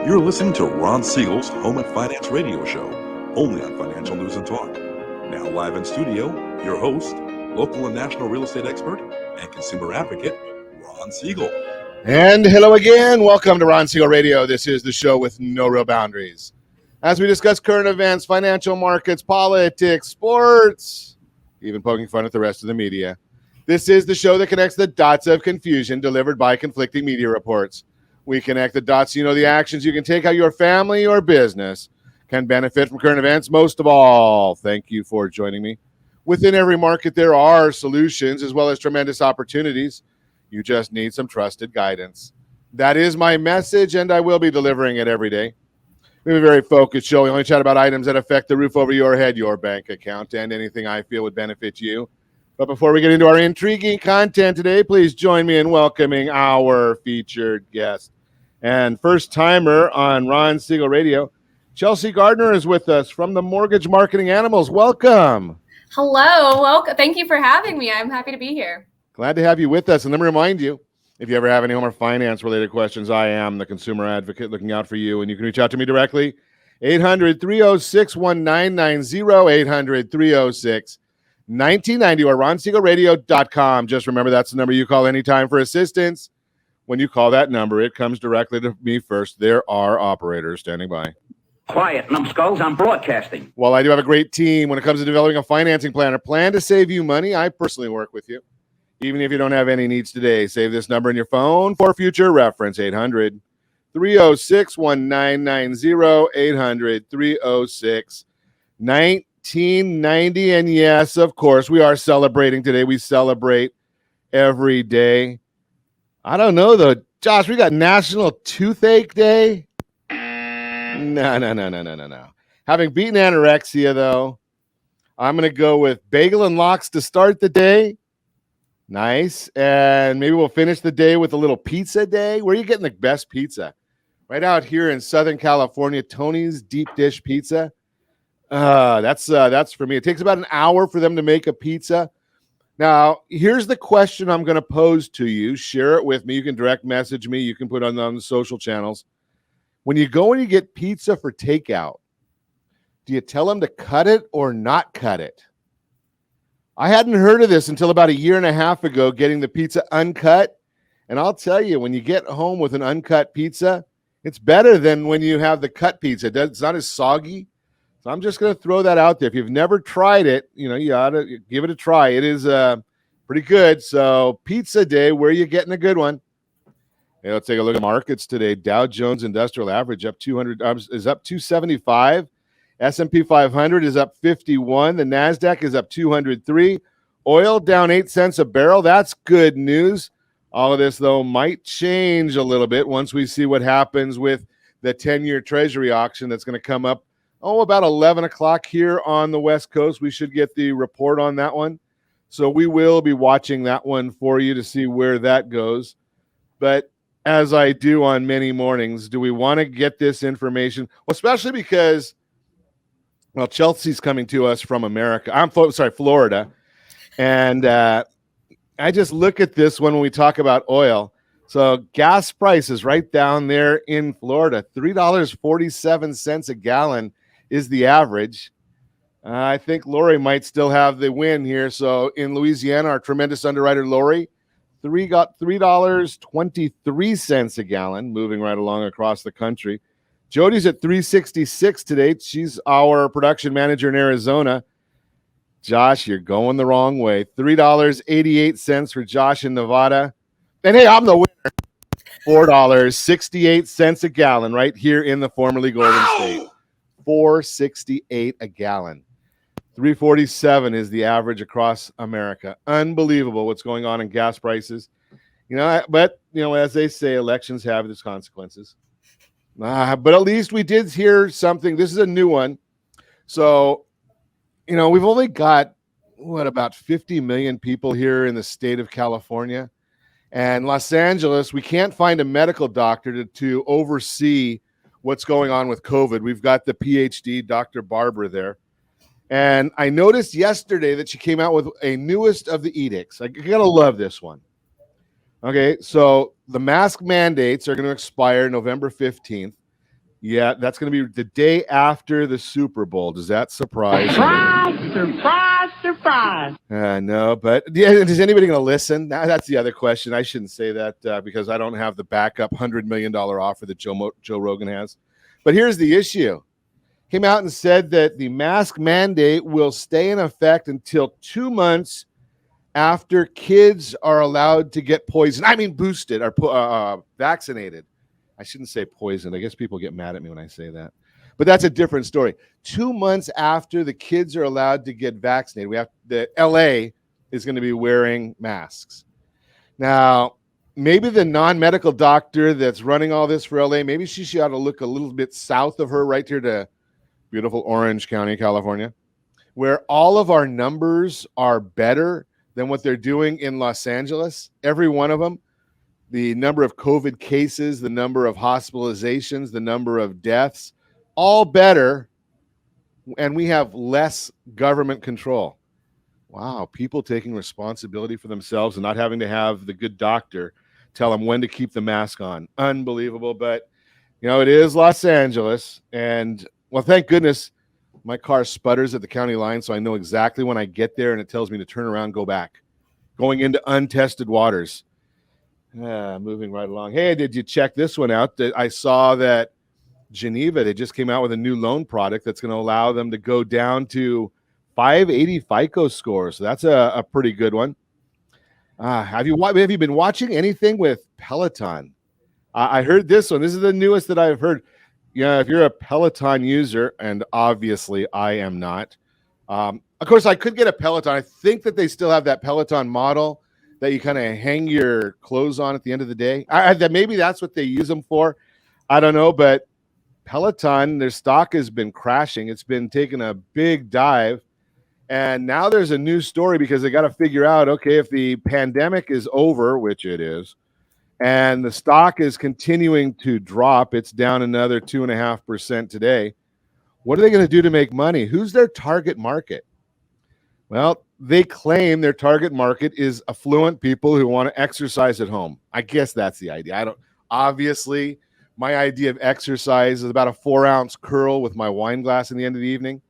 You're listening to Ron Siegel's Home and Finance Radio Show, only on Financial News and Talk. Now live in studio, your host, local and national real estate expert and consumer advocate, Ron Siegel. And hello again. Welcome to Ron Siegel Radio. This is the show with no real boundaries. As we discuss current events, financial markets, politics, sports, even poking fun at the rest of the media. This is the show that connects the dots of confusion delivered by conflicting media reports. We connect the dots so you know the actions you can take, how your family or business can benefit from current events. Most of all, thank you for joining me. Within every market, there are solutions as well as tremendous opportunities. You just need some trusted guidance. That is my message, and I will be delivering it every day. We have a very focused show. We only chat about items that affect the roof over your head, your bank account, and anything I feel would benefit you. But before we get into our intriguing content today, please join me in welcoming our featured guest. And first timer on Ron Siegel Radio, Chelsea Gardner is with us from the Mortgage Marketing Animals. Welcome. Hello. Welcome. Thank you for having me. I'm happy to be here. Glad to have you with us. And let me remind you, if you ever have any home or finance related questions, I am the consumer advocate looking out for you. And you can reach out to me directly, 800-306-1990, 800-306-1990, or ronsiegelradio.com. Just remember that's the number you call anytime for assistance. When you call that number, it comes directly to me first. There are operators standing by. Quiet, numbskulls, I'm broadcasting. Well, I do have a great team when it comes to developing a financing plan or plan to save you money. I personally work with you. Even if you don't have any needs today, save this number in your phone for future reference, 800-306-1990, 800-306-1990. And yes, of course, we are celebrating today. We celebrate every day. I don't know, though. Josh, we got National Toothache Day. No. Having beaten anorexia, though, I'm going to go with bagel and lox to start the day. Nice. And maybe we'll finish the day with a little pizza day. Where are you getting the best pizza? Right out here in Southern California, Tony's Deep Dish Pizza. That's for me. It takes about an hour for them to make a pizza. Now, here's the question I'm going to pose to you. Share it with me. You can direct message me. You can put it on the social channels. When you go and you get pizza for takeout, do you tell them to cut it or not cut it? I hadn't heard of this until about a year and a half ago, getting the pizza uncut. And I'll tell you, when you get home with an uncut pizza, it's better than when you have the cut pizza. It's not as soggy. So I'm just going to throw that out there. If you've never tried it, you ought to give it a try. It is pretty good. So pizza day, where are you getting a good one? Hey, let's take a look at markets today. Dow Jones Industrial Average up 200 is up 275. S&P 500 is up 51. The NASDAQ is up 203. Oil down 8 cents a barrel. That's good news. All of this, though, might change a little bit once we see what happens with the 10-year Treasury auction that's going to come up about 11 o'clock here on the West Coast. We should get the report on that one. So we will be watching that one for you to see where that goes. But as I do on many mornings, do we want to get this information? Well, especially because, Chelsea's coming to us from America. Florida. And I just look at this one when we talk about oil. So gas prices right down there in Florida, $3.47 a gallon is the average. I think Lori might still have the win here. So in Louisiana, our tremendous underwriter, Lori, got $3.23 a gallon, moving right along across the country. Jody's at $3.66 today. She's our production manager in Arizona. Josh, you're going the wrong way. $3.88 for Josh in Nevada. And hey, I'm the winner. $4.68 a gallon right here in the formerly Golden State. $4.68 a gallon. $3.47 is the average across America. Unbelievable what's going on in gas prices. But as they say, elections have its consequences. But at least we did hear something. This is a new one. So, we've only got, about 50 million people here in the state of California. And Los Angeles, we can't find a medical doctor to oversee what's going on with COVID. We've got the PhD, Dr. Barbara there. And I noticed yesterday that she came out with a newest of the edicts. I gotta love this one. Okay, so the mask mandates are going to expire November 15th. Yeah, that's going to be the day after the Super Bowl. Does that surprise Surprise, surprise, surprise. No, but yeah, is anybody going to listen? That's the other question. I shouldn't say that because I don't have the backup $100 million offer that Joe Rogan has. But here's the issue. Came out and said that the mask mandate will stay in effect until 2 months after kids are allowed to get boosted or vaccinated. I shouldn't say poisoned. I guess people get mad at me when I say that. But that's a different story. 2 months after the kids are allowed to get vaccinated, the LA is going to be wearing masks. Now, maybe the non-medical doctor that's running all this for LA, maybe she ought to look a little bit south of her, right here to beautiful Orange County, California, where all of our numbers are better than what they're doing in Los Angeles. Every one of them. The number of COVID cases, the number of hospitalizations, the number of deaths, all better, and we have less government control. Wow, people taking responsibility for themselves and not having to have the good doctor tell them when to keep the mask on. Unbelievable, but, it is Los Angeles, and, well, thank goodness my car sputters at the county line, so I know exactly when I get there, and it tells me to turn around and go back, going into untested waters. Moving right along. Hey, did you check this one out? I saw that Geneva, they just came out with a new loan product that's going to allow them to go down to 580 FICO score. So that's a pretty good one. Have you been watching anything with Peloton? I heard this one. This is the newest that I've heard. Yeah, if you're a Peloton user, and obviously I am not. Of course, I could get a Peloton. I think that they still have that Peloton model that you kind of hang your clothes on at the end of the day. That maybe that's what they use them for. I don't know, but Peloton, their stock has been crashing. It's been taking a big dive. And now there's a new story because they got to figure out, okay, if the pandemic is over, which it is, and the stock is continuing to drop, it's down another 2.5% today. What are they going to do to make money? Who's their target market? Well, they claim their target market is affluent people who want to exercise at home. I guess that's the idea. Obviously, my idea of exercise is about a 4-ounce curl with my wine glass in the end of the evening.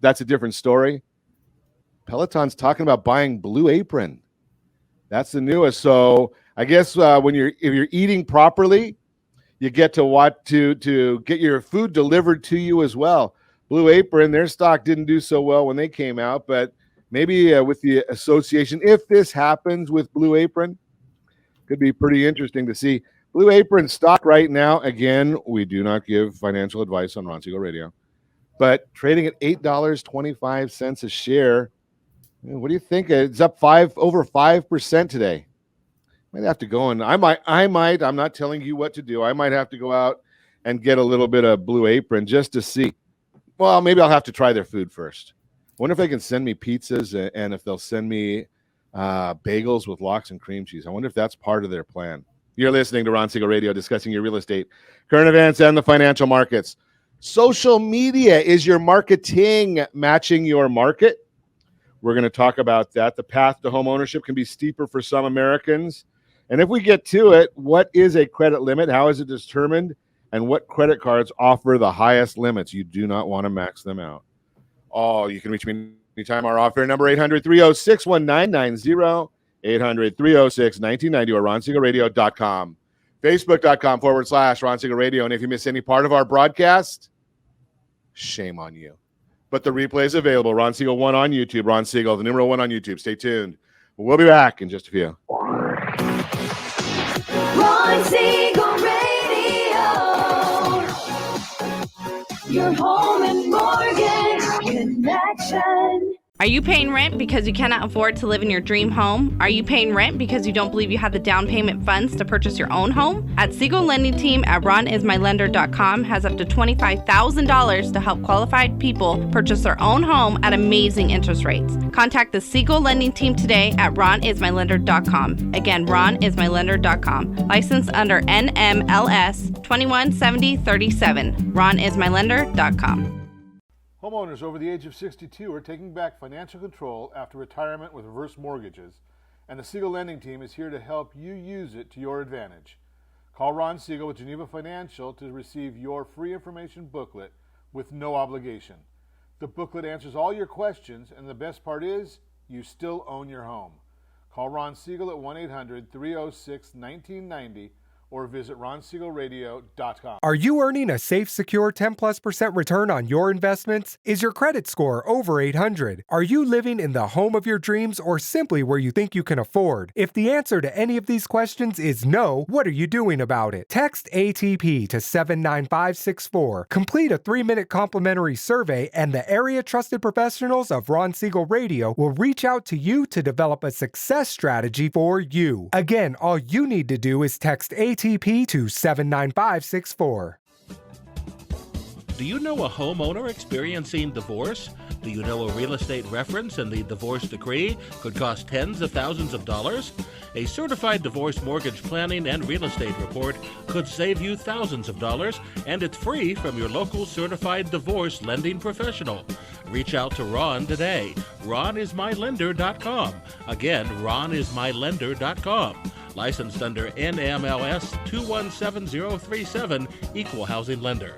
That's a different story. Peloton's talking about buying Blue Apron. That's the newest. So I guess if you're eating properly, you get to get your food delivered to you as well. Blue Apron, their stock didn't do so well when they came out, but maybe with the association, if this happens with Blue Apron, could be pretty interesting to see. Blue Apron stock right now, again, we do not give financial advice on Ron Siegel Radio, but trading at $8.25 a share. What do you think? It's up over 5% today. Might have to go and I'm not telling you what to do. I might have to go out and get a little bit of Blue Apron just to see. Well, maybe I'll have to try their food first. Wonder if they can send me pizzas and if they'll send me bagels with lox and cream cheese. I wonder if that's part of their plan. You're listening to Ron Siegel Radio, discussing your real estate, current events, and the financial markets. Social media, is your marketing matching your market? We're going to talk about that. The path to home ownership can be steeper for some Americans. And if we get to it, what is a credit limit? How is it determined? And what credit cards offer the highest limits? You do not want to max them out. Oh, you can reach me anytime. Our offer number 800-306-1990, 800-306-1990, or RonSiegelRadio.com, Facebook.com/Ron Siegel Radio. And if you miss any part of our broadcast, shame on you. But the replay is available. Ron Siegel 1 on YouTube. Ron Siegel, the number 1 on YouTube. Stay tuned. We'll be back in just a few. Ron Siegel Radio, your home and mortgage connection. Are you paying rent because you cannot afford to live in your dream home? Are you paying rent because you don't believe you have the down payment funds to purchase your own home? At Siegel Lending Team at ronismylender.com has up to $25,000 to help qualified people purchase their own home at amazing interest rates. Contact the Siegel Lending Team today at ronismylender.com. Again, ronismylender.com. Licensed under NMLS 217037. ronismylender.com. Homeowners over the age of 62 are taking back financial control after retirement with reverse mortgages, and the Siegel Lending Team is here to help you use it to your advantage. Call Ron Siegel with Geneva Financial to receive your free information booklet with no obligation. The booklet answers all your questions, and the best part is, you still own your home. Call Ron Siegel at 1-800-306-1990 or visit ronsiegelradio.com. Are you earning a safe, secure 10+% return on your investments? Is your credit score over 800? Are you living in the home of your dreams or simply where you think you can afford? If the answer to any of these questions is no, what are you doing about it? Text ATP to 79564. Complete a 3-minute complimentary survey, and the area trusted professionals of Ron Siegel Radio will reach out to you to develop a success strategy for you. Again, all you need to do is text ATP to 79564. Do you know a homeowner experiencing divorce? Do you know a real estate reference and the divorce decree could cost tens of thousands of dollars? A certified divorce mortgage planning and real estate report could save you thousands of dollars, and it's free from your local certified divorce lending professional. Reach out to Ron today. RonIsMyLender.com. Again, RonIsMyLender.com. Licensed under NMLS 217037, Equal Housing Lender.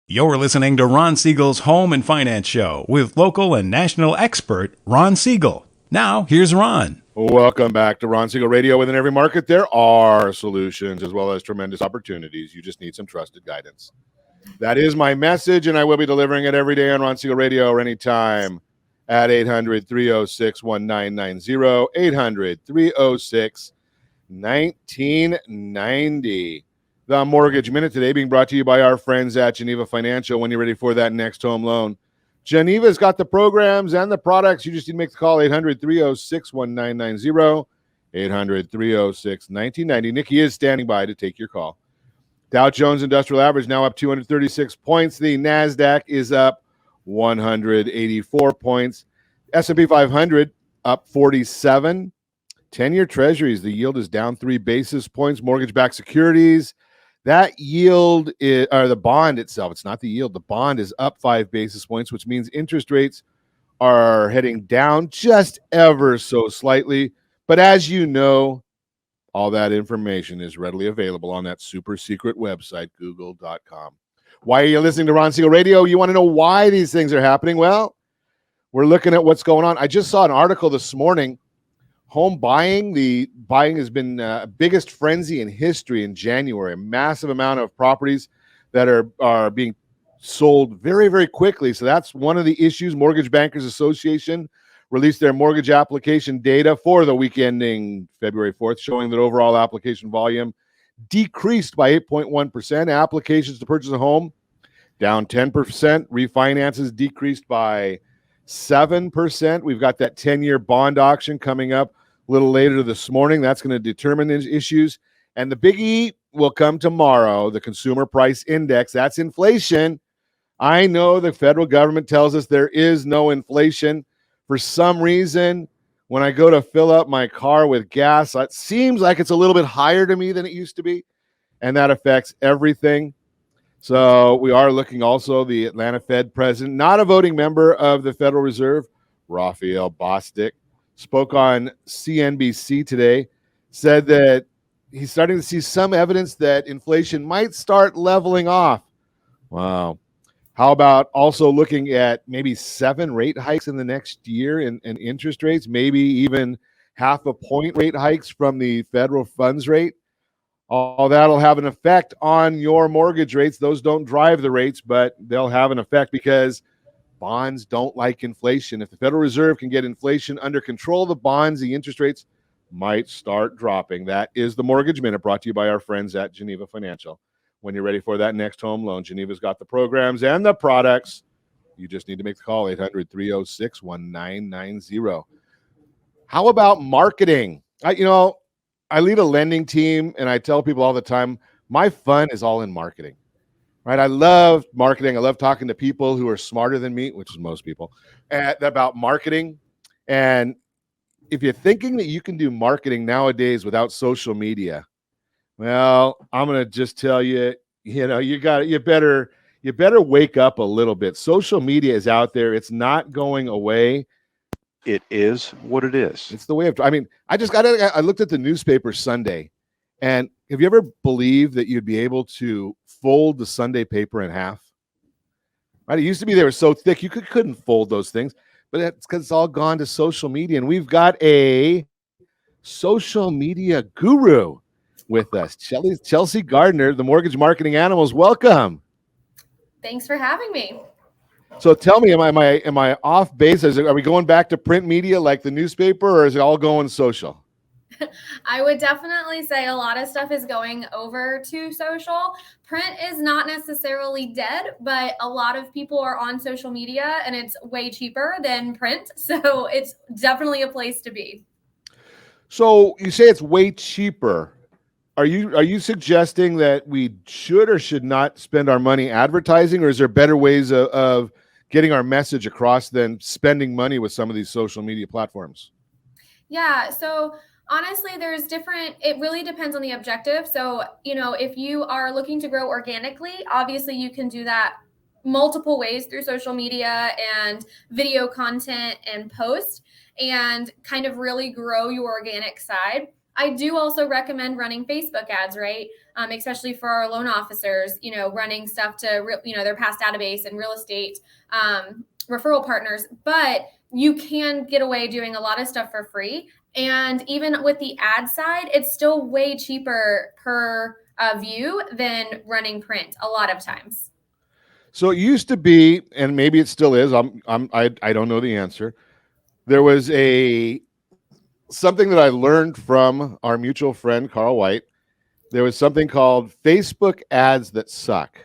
You're listening to Ron Siegel's Home and Finance Show with local and national expert Ron Siegel. Now, here's Ron. Welcome back to Ron Siegel Radio. Within every market, there are solutions as well as tremendous opportunities. You just need some trusted guidance. That is my message, and I will be delivering it every day on Ron Siegel Radio or anytime at 800-306-1990, 800-306-1990. The Mortgage Minute today being brought to you by our friends at Geneva Financial. When you're ready for that next home loan, Geneva's got the programs and the products. You just need to make the call, 800-306-1990, 800-306-1990. Nikki is standing by to take your call. Dow Jones Industrial Average now up 236 points. The NASDAQ is up 184 points. S&P 500 up 47. 10-year treasuries, the yield is down 3 basis points. Mortgage-backed securities, that yield is, or the bond itself, it's not the yield, the bond is up 5 basis points, which means interest rates are heading down just ever so slightly. But as you know, all that information is readily available on that super secret website, google.com. Why are you listening to Ron Siegel Radio? You want to know why these things are happening? Well, we're looking at what's going on. I just saw an article this morning. Home buying, the buying has been biggest frenzy in history in January. A massive amount of properties that are being sold very, very quickly. So that's one of the issues. Mortgage Bankers Association released their mortgage application data for the week ending February 4th, showing that overall application volume decreased by 8.1%. Applications to purchase a home down 10%. Refinances decreased by 7%. We've got that 10-year bond auction coming up a little later this morning. That's going to determine these issues. And the biggie will come tomorrow, the Consumer Price Index. That's inflation. I know the federal government tells us there is no inflation. For some reason, when I go to fill up my car with gas, it seems like it's a little bit higher to me than it used to be. And that affects everything. So we are looking also, the Atlanta Fed president, not a voting member of the Federal Reserve, Raphael Bostic, spoke on CNBC today, said that he's starting to see some evidence that inflation might start leveling off. Wow. How about also looking at maybe 7 rate hikes in the next year in interest rates, maybe even half a point rate hikes from the federal funds rate? All that'll have an effect on your mortgage rates. Those don't drive the rates, but they'll have an effect because bonds don't like inflation. If the Federal Reserve can get inflation under control, the bonds, the interest rates might start dropping. That is the Mortgage Minute, brought to you by our friends at Geneva Financial. When you're ready for that next home loan, Geneva's got the programs and the products. You just need to make the call, 800-306-1990. How about marketing? I lead a lending team, and I tell people all the time, my fun is all in marketing, right? I love marketing. I love talking to people who are smarter than me, which is most people, about marketing. And if you're thinking that you can do marketing nowadays without social media, well, I'm going to just tell you, you better wake up a little bit. Social media is out there. It's not going away. It is what it is. It's the way of. I mean, I looked at the newspaper Sunday, and have you ever believed that you'd be able to fold the Sunday paper in half? Right? It used to be they were so thick you couldn't fold those things, but it's because it's all gone to social media, and we've got a social media guru with us, Chelsea Gardner, the Mortgage Marketing Animals. Welcome. Thanks for having me. So tell me, am I off base? Are we going back to print media like the newspaper, or is it all going social? I would definitely say a lot of stuff is going over to social. Print is not necessarily dead, but a lot of people are on social media and it's way cheaper than print. So it's definitely a place to be. So you say it's way cheaper. Are you suggesting that we should or should not spend our money advertising, or is there better ways of getting our message across than spending money with some of these social media platforms? Yeah. So honestly, it really depends on the objective. So, if you are looking to grow organically, obviously you can do that multiple ways through social media and video content and post and kind of really grow your organic side. I do also recommend running Facebook ads, right? Especially for our loan officers, running stuff to, their past database and real estate referral partners. But you can get away doing a lot of stuff for free. And even with the ad side, it's still way cheaper per view than running print a lot of times. So it used to be, and maybe it still is. I don't know the answer. There was something that I learned from our mutual friend Carl White. There was something called Facebook ads that suck.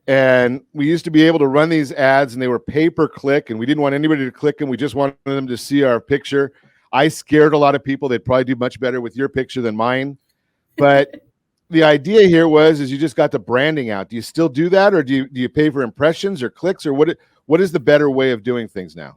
And we used to be able to run these ads, and they were pay-per-click, and we didn't want anybody to click them. We just wanted them to see our picture. I scared a lot of people. They'd probably do much better with your picture than mine. But the idea here is you just got the branding out. Do you still do that, or do you pay for impressions or clicks, or what is the better way of doing things now?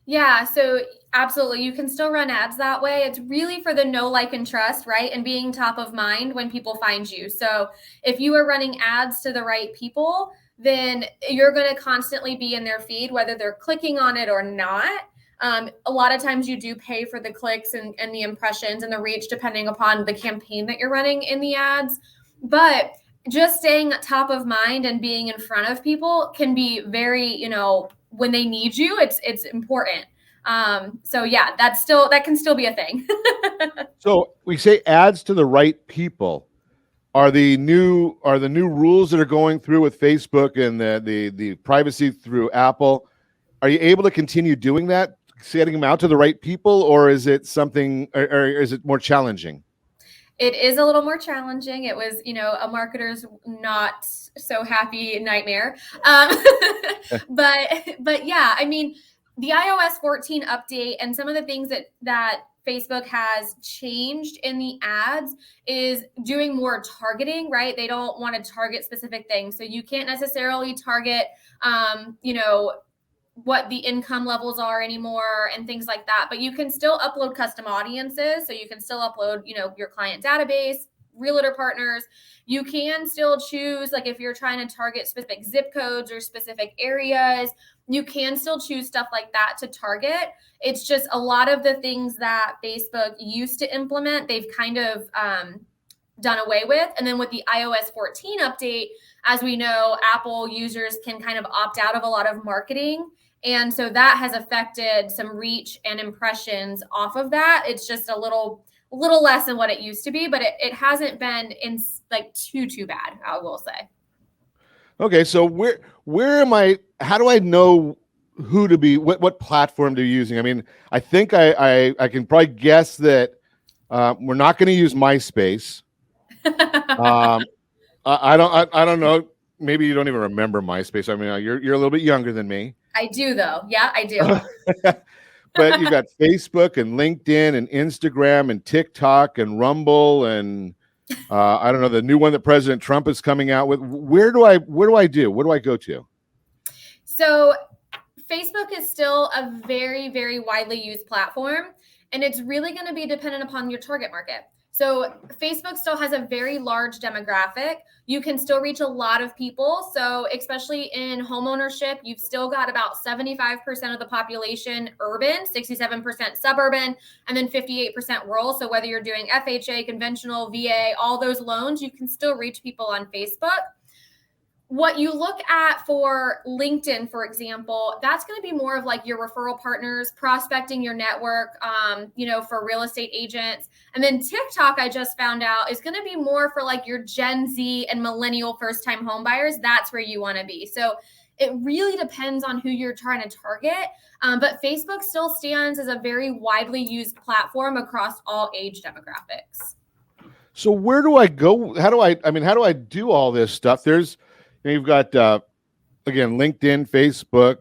Yeah, so absolutely. You can still run ads that way. It's really for the know, like, and trust, right? And being top of mind when people find you. So if you are running ads to the right people, then you're going to constantly be in their feed, whether they're clicking on it or not. A lot of times you do pay for the clicks and the impressions and the reach, depending upon the campaign that you're running in the ads. But just staying top of mind and being in front of people can be very, when they need you, it's important. So yeah, that can still be a thing. So we say ads to the right people. Are the new rules that are going through with Facebook and the privacy through Apple? Are you able to continue doing that, getting them out to the right people, or is it something, or is it more challenging? It is a little more challenging. It was, a marketer's not so happy nightmare. But yeah, I mean, the iOS 14 update and some of the things that Facebook has changed in the ads is doing more targeting, right? They don't want to target specific things. So you can't necessarily target, what the income levels are anymore and things like that, but you can still upload custom audiences. So you can still upload, your client database, realtor partners. You can still choose, like if you're trying to target specific zip codes or specific areas, you can still choose stuff like that to target. It's just a lot of the things that Facebook used to implement, they've kind of done away with. And then with the iOS 14 update, as we know, Apple users can kind of opt out of a lot of marketing. And so that has affected some reach and impressions off of that. It's just a little less than what it used to be, but it hasn't been in like too bad, I will say. Okay, so where am I? How do I know who to be? What platform to be using? I mean, I think I can probably guess that we're not going to use MySpace. I don't know. Maybe you don't even remember MySpace. I mean, you're a little bit younger than me. I do, though. Yeah, I do. But you've got Facebook and LinkedIn and Instagram and TikTok and Rumble and I don't know, the new one that President Trump is coming out with. Where do I go to? So Facebook is still a very, very widely used platform, and it's really going to be dependent upon your target market. So Facebook still has a very large demographic. You can still reach a lot of people. So especially in homeownership, you've still got about 75% of the population urban, 67% suburban, and then 58% rural. So whether you're doing FHA, conventional, VA, all those loans, you can still reach people on Facebook. What you look at for LinkedIn, for example, that's going to be more of like your referral partners, prospecting your network, for real estate agents. And then TikTok, I just found out, is going to be more for like your Gen Z and millennial first-time home buyers. That's where you want to be. So it really depends on who you're trying to target. But Facebook still stands as a very widely used platform across all age demographics. So where do I go? How do I do all this stuff? You've got, again, LinkedIn, Facebook.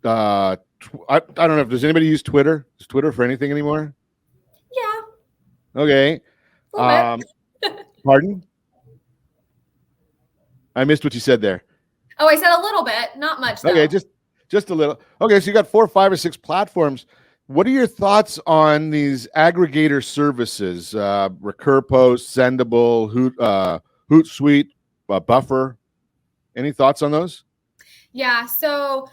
I don't know if does anybody use Twitter? Is Twitter for anything anymore? Yeah. Okay. Pardon? I missed what you said there. Oh, I said a little bit, not much though. Okay, just a little. Okay, so you got 4, 5, or 6 platforms. What are your thoughts on these aggregator services? Recur Post, Sendable, Hootsuite, Buffer. Any thoughts on those? Yeah. So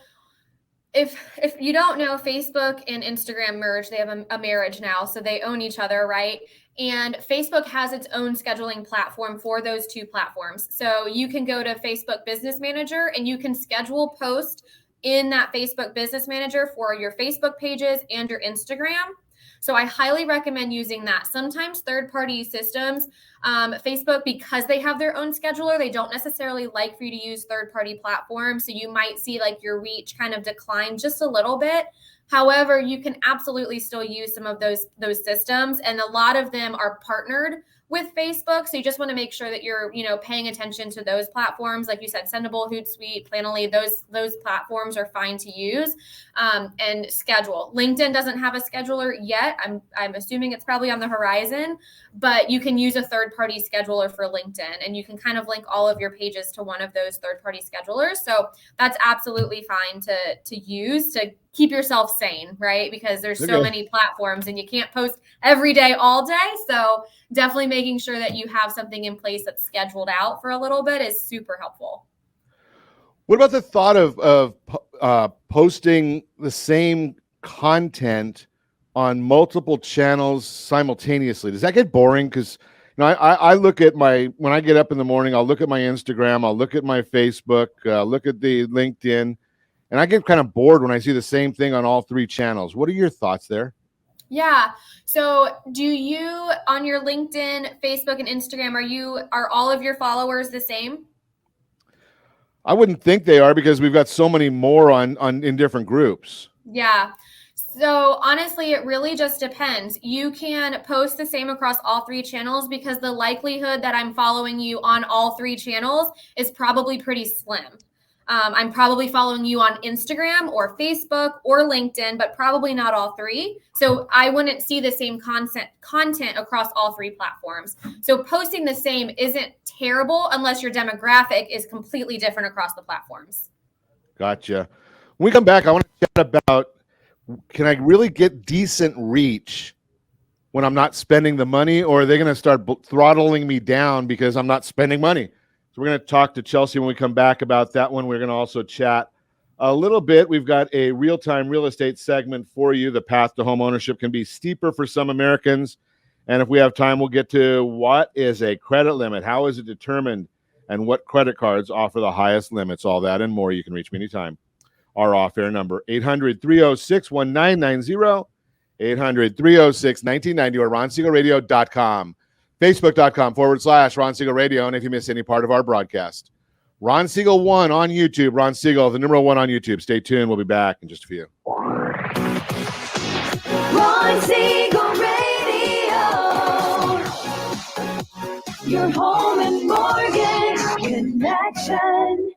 if you don't know, Facebook and Instagram merged. They have a marriage now. So they own each other, right? And Facebook has its own scheduling platform for those 2 platforms. So you can go to Facebook Business Manager and you can schedule posts in that Facebook Business Manager for your Facebook pages and your Instagram. So I highly recommend using that. Sometimes third-party systems, Facebook, because they have their own scheduler, they don't necessarily like for you to use third-party platforms. So you might see like your reach kind of decline just a little bit. However, you can absolutely still use some of those systems, and a lot of them are partnered with Facebook. So you just want to make sure that you're, paying attention to those platforms. Like you said, Sendable, Hootsuite, Planoly, those platforms are fine to use, and schedule. LinkedIn doesn't have a scheduler yet. I'm assuming it's probably on the horizon, but you can use a third-party scheduler for LinkedIn, and you can kind of link all of your pages to one of those third-party schedulers. So that's absolutely fine to use to keep yourself sane, right? Because there's so many platforms and you can't post every day, all day. So definitely making sure that you have something in place that's scheduled out for a little bit is super helpful. What about the thought of posting the same content on multiple channels simultaneously? Does that get boring? Because I look at when I get up in the morning, I'll look at my Instagram, I'll look at my Facebook, look at the LinkedIn, and I get kind of bored when I see the same thing on all 3 channels. What are your thoughts there? Yeah. So do you, on your LinkedIn, Facebook, and Instagram, are all of your followers the same? I wouldn't think they are, because we've got so many more in different groups. Yeah. So honestly, it really just depends. You can post the same across all 3 channels, because the likelihood that I'm following you on all 3 channels is probably pretty slim. I'm probably following you on Instagram or Facebook or LinkedIn, but probably not all 3. So I wouldn't see the same content across all 3 platforms. So posting the same isn't terrible unless your demographic is completely different across the platforms. Gotcha. When we come back, I want to chat about, can I really get decent reach when I'm not spending the money, or are they going to start throttling me down because I'm not spending money? So we're going to talk to Chelsea when we come back about that one. We're going to also chat a little bit. We've got a real-time real estate segment for you. The path to home ownership can be steeper for some Americans. And if we have time, we'll get to what is a credit limit, how is it determined, and what credit cards offer the highest limits, all that and more. You can reach me anytime. Our off-air number, 800-306-1990, 800-306-1990, or RonSiegelRadio.com. Facebook.com/Ron Siegel Radio. And if you miss any part of our broadcast, Ron Siegel 1 on YouTube. Ron Siegel, the number 1 on YouTube. Stay tuned. We'll be back in just a few. Ron Siegel Radio. Your home and mortgage connection.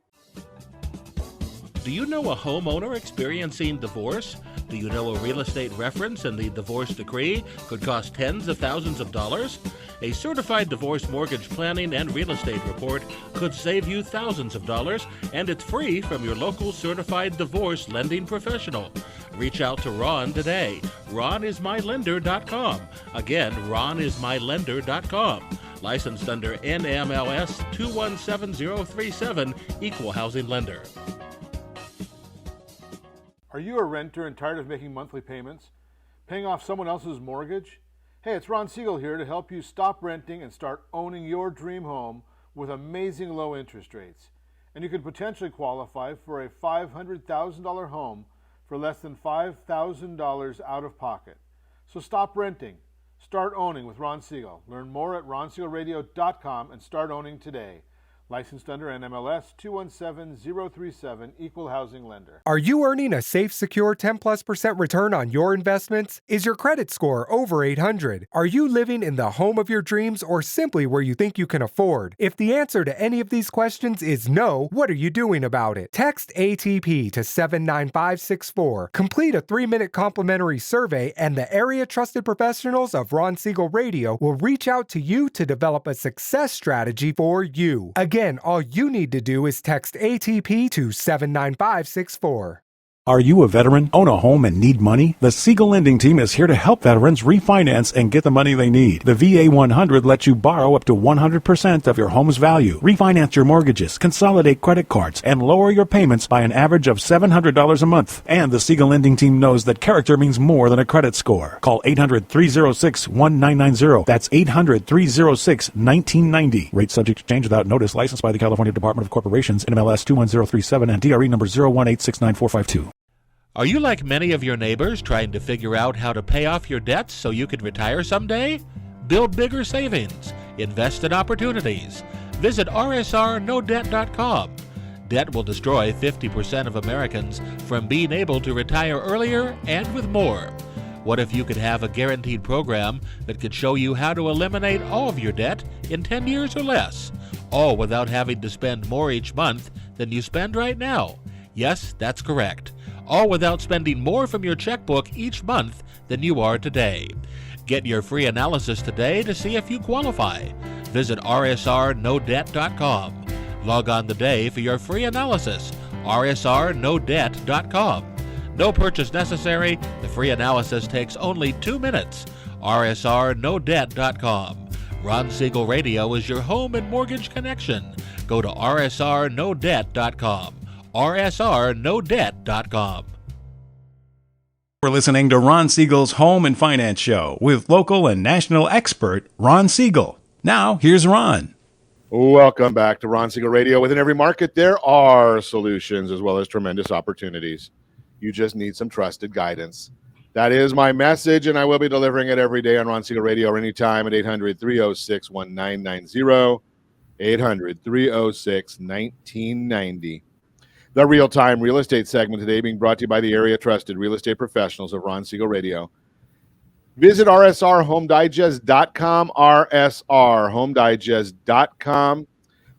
Do you know a homeowner experiencing divorce? Do you know a real estate reference and the divorce decree could cost tens of thousands of dollars? A certified divorce mortgage planning and real estate report could save you thousands of dollars, and it's free from your local certified divorce lending professional. Reach out to Ron today. RonIsMyLender.com. Again, RonIsMyLender.com. Licensed under NMLS 217037, Equal Housing Lender. Are you a renter and tired of making monthly payments? Paying off someone else's mortgage? Hey, it's Ron Siegel here to help you stop renting and start owning your dream home with amazing low interest rates. And you could potentially qualify for a $500,000 home for less than $5,000 out of pocket. So stop renting. Start owning with Ron Siegel. Learn more at ronsiegelradio.com and start owning today. Licensed under NMLS 217037, Equal Housing Lender. Are you earning a safe, secure 10+% return on your investments? Is your credit score over 800? Are you living in the home of your dreams or simply where you think you can afford? If the answer to any of these questions is no, what are you doing about it? Text ATP to 79564. Complete a 3-minute complimentary survey, and the area trusted professionals of Ron Siegel Radio will reach out to you to develop a success strategy for you. Again, all you need to do is text ATP to 79564. Are you a veteran, own a home, and need money? The Siegel Lending Team is here to help veterans refinance and get the money they need. The VA 100 lets you borrow up to 100% of your home's value, refinance your mortgages, consolidate credit cards, and lower your payments by an average of $700 a month. And the Siegel Lending Team knows that character means more than a credit score. Call 800-306-1990. That's 800-306-1990. Rate subject to change without notice. Licensed by the California Department of Corporations, NMLS 21037, and DRE number 018694452. Are you like many of your neighbors trying to figure out how to pay off your debts so you can retire someday? Build bigger savings. Invest in opportunities. Visit rsrnodebt.com. Debt will destroy 50% of Americans from being able to retire earlier and with more. What if you could have a guaranteed program that could show you how to eliminate all of your debt in 10 years or less, all without having to spend more each month than you spend right now? Yes, that's correct. All without spending more from your checkbook each month than you are today. Get your free analysis today to see if you qualify. Visit rsrnodebt.com. Log on today for your free analysis. rsrnodebt.com. No purchase necessary. The free analysis takes only 2 minutes. rsrnodebt.com. Ron Siegel Radio is your home and mortgage connection. Go to rsrnodebt.com. rsrnodebt.com. We're listening to Ron Siegel's Home and Finance Show with local and national expert Ron Siegel. Now, here's Ron. Welcome back to Ron Siegel Radio. Within every market, there are solutions as well as tremendous opportunities. You just need some trusted guidance. That is my message, and I will be delivering it every day on Ron Siegel Radio or anytime at 800-306-1990, 800-306-1990. The real-time real estate segment today being brought to you by the area trusted real estate professionals of Ron Siegel Radio. Visit rsrhomedigest.com, rsrhomedigest.com.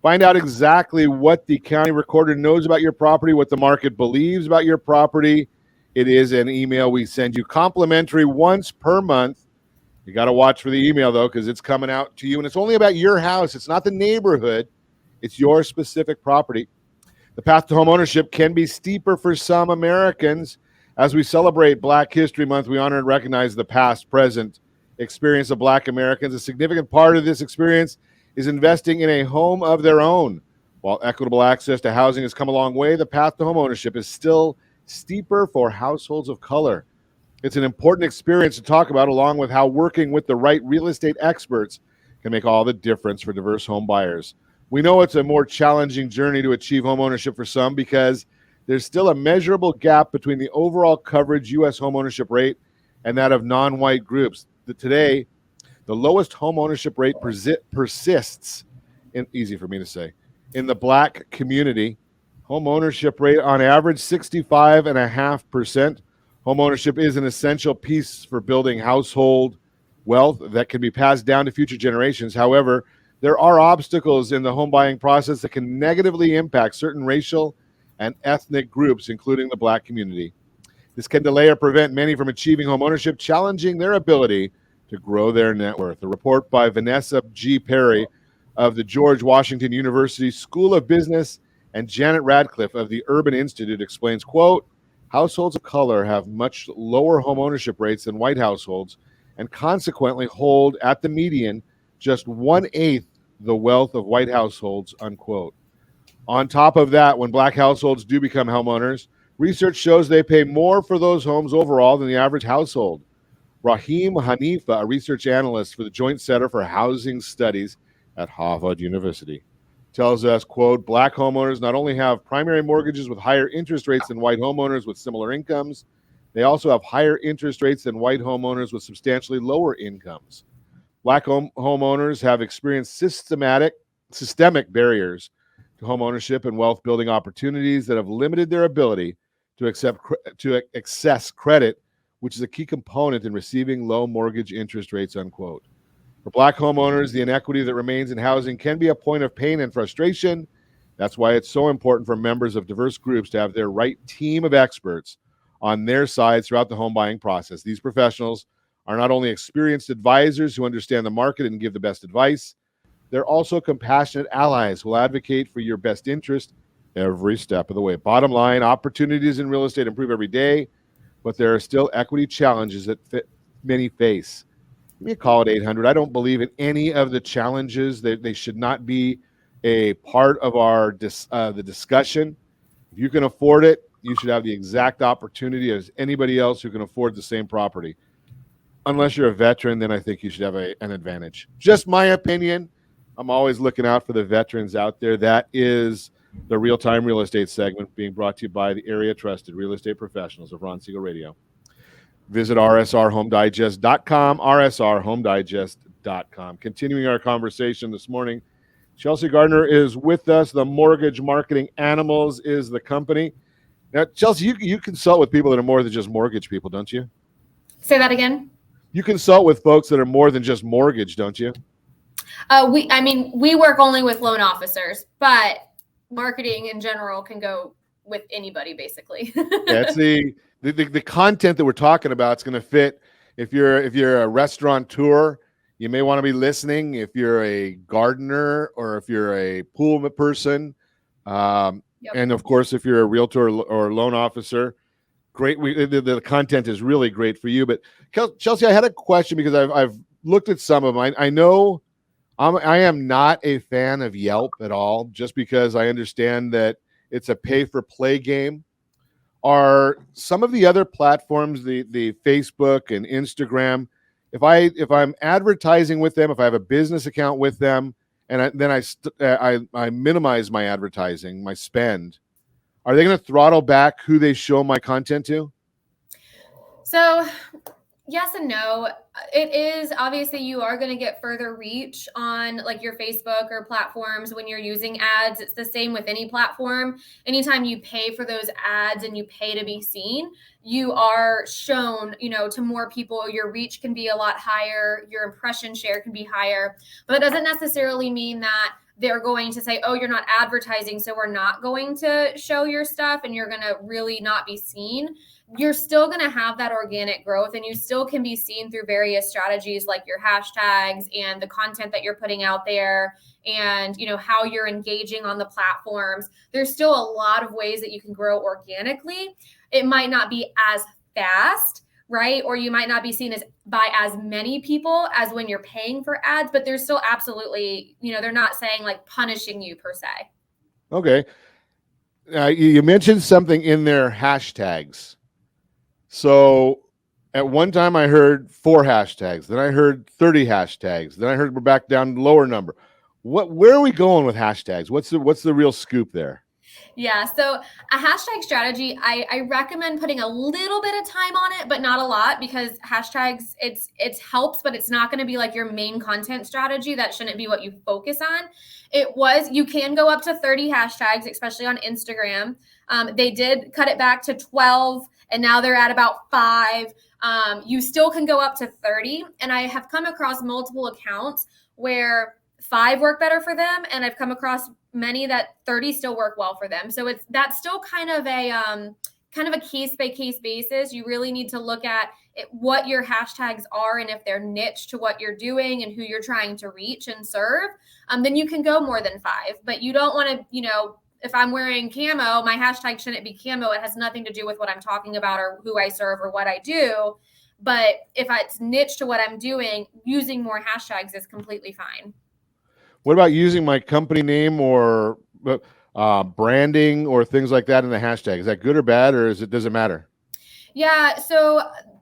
Find out exactly what the county recorder knows about your property, what the market believes about your property. It is an email we send you complimentary once per month. You got to watch for the email, though, because it's coming out to you, and it's only about your house. It's not the neighborhood. It's your specific property. The path to homeownership can be steeper for some Americans. As we celebrate Black History Month, we honor and recognize the past, present experience of Black Americans. A significant part of this experience is investing in a home of their own. While equitable access to housing has come a long way, the path to homeownership is still steeper for households of color. It's an important experience to talk about, along with how working with the right real estate experts can make all the difference for diverse home buyers. We know it's a more challenging journey to achieve homeownership for some because there's still a measurable gap between the overall coverage U.S. homeownership rate and that of non-white groups. Today, the lowest homeownership rate persists, easy for me to say, in the Black community. Homeownership rate on average 65.5%. Homeownership is an essential piece for building household wealth that can be passed down to future generations. However, there are obstacles in the home buying process that can negatively impact certain racial and ethnic groups, including the Black community. This can delay or prevent many from achieving homeownership, challenging their ability to grow their net worth. A report by Vanessa G. Perry of the George Washington University School of Business and Janet Radcliffe of the Urban Institute explains, quote, households of color have much lower home ownership rates than white households and consequently hold at the median just 1/8 the wealth of white households, unquote. On top of that, when black households do become homeowners, research shows they pay more for those homes overall than the average household. Rahim Hanifa, a research analyst for the Joint Center for Housing Studies at Harvard University, tells us, quote, black homeowners not only have primary mortgages with higher interest rates than white homeowners with similar incomes, they also have higher interest rates than white homeowners with substantially lower incomes. Black homeowners have experienced systemic barriers to home ownership and wealth building opportunities that have limited their ability to access credit, which is a key component in receiving low mortgage interest rates, unquote. For black homeowners, the inequity that remains in housing can be a point of pain and frustration. That's why it's so important for members of diverse groups to have their right team of experts on their side throughout the home buying process. These professionals are not only experienced advisors who understand the market and give the best advice, they're also compassionate allies who will advocate for your best interest every step of the way. Bottom line, opportunities in real estate improve every day, but there are still equity challenges that many face. Give me a call at 800. I don't believe in any of the challenges. They should not be a part of our the discussion. If you can afford it, you should have the exact opportunity as anybody else who can afford the same property. Unless you're a veteran, then I think you should have an advantage. Just my opinion. I'm always looking out for the veterans out there. That is the Real-Time Real Estate segment being brought to you by the area trusted real estate professionals of Ron Siegel Radio. Visit rsrhomedigest.com, rsrhomedigest.com. Continuing our conversation this morning, Chelsea Gardner is with us. The Mortgage Marketing Animals is the company. Now, Chelsea, you consult with people that are more than just mortgage people, don't you? Say that again. You consult with folks that are more than just mortgage, don't you? We work only with loan officers, but marketing in general can go with anybody, basically. Yeah, it's the content that we're talking about. It's going to fit if you're a restaurateur, you may want to be listening. If you're a gardener or if you're a pool person, and of course, if you're a realtor or loan officer, great. The content is really great for you. But Chelsea, I had a question because I've looked at some of them. I know I am not a fan of Yelp at all, just because I understand that it's a pay-for-play game. Are some of the other platforms, the Facebook and Instagram, if I'm advertising with them, if I have a business account with them, and then I minimize my advertising, my spend, are they going to throttle back who they show my content to? So yes and no. It is obviously you are going to get further reach on like your Facebook or platforms when you're using ads. It's the same with any platform. Anytime you pay for those ads and you pay to be seen, you are shown, to more people. Your reach can be a lot higher. Your impression share can be higher, but it doesn't necessarily mean that they're going to say, oh, you're not advertising, so we're not going to show your stuff and you're going to really not be seen. You're still going to have that organic growth and you still can be seen through various strategies like your hashtags and the content that you're putting out there and, how you're engaging on the platforms. There's still a lot of ways that you can grow organically. It might not be as fast, right? Or you might not be seen by as many people as when you're paying for ads, but there's still absolutely, they're not saying like punishing you per se. Okay. You mentioned something in their hashtags. So at one time I heard 4 hashtags, then I heard 30 hashtags, then I heard we're back down to lower number. Where are we going with hashtags? What's the real scoop there? Yeah. So a hashtag strategy, I recommend putting a little bit of time on it, but not a lot, because hashtags, it helps, but it's not going to be like your main content strategy. That shouldn't be what you focus on. You can go up to 30 hashtags, especially on Instagram. They did cut it back to 12 and now they're at about 5. You still can go up to 30. And I have come across multiple accounts where 5 work better for them. And I've come across many that 30 still work well for them. So that's still kind of a case by case basis. You really need to look at what your hashtags are and if they're niche to what you're doing and who you're trying to reach and serve. Then you can go more than 5, but you don't want to, if I'm wearing camo, my hashtag shouldn't be camo. It has nothing to do with what I'm talking about or who I serve or what I do. But if it's niche to what I'm doing, using more hashtags is completely fine. What about using my company name or branding or things like that in the hashtag? Is that good or bad, or does it matter? Yeah, so